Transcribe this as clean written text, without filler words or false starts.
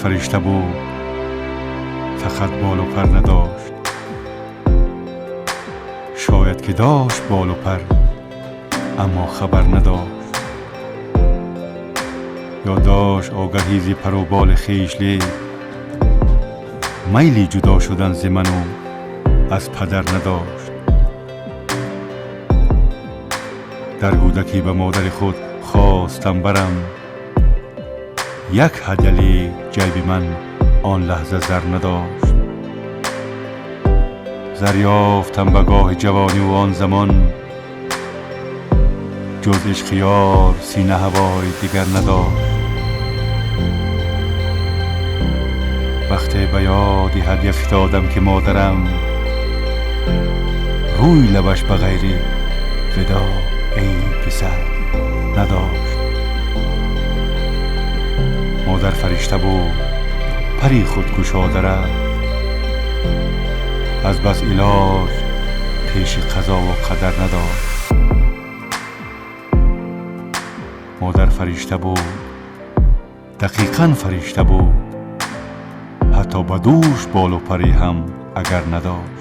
فرشته بود، فقط بال و پر نداشت. شاید که داشت بال و پر، اما خبر نداشت. یا داشت آگهی ز پر و بال خویش، لیک میلی جدا شدن ز من و از پدر نداشت. در کودکی به مادر خود خواستم برم، یک هدیه جیب من آن لحظه زر نداشت. زر یافتم به گاه جوانی و آن زمان، جز عشق یار سینه هوای دیگر نداشت. وقتی به یادی هدیه افتادم که مادرم روی لبش به غیر ودا ای پسر نداشت. مادر فرشته بود، پری خود گشاده رفت، از بس علاج پیش قضا و قدر نداشت. مادر فرشته بود، دقیقاً فرشته بود، حتی به دوش بال و پری هم اگر نداشت.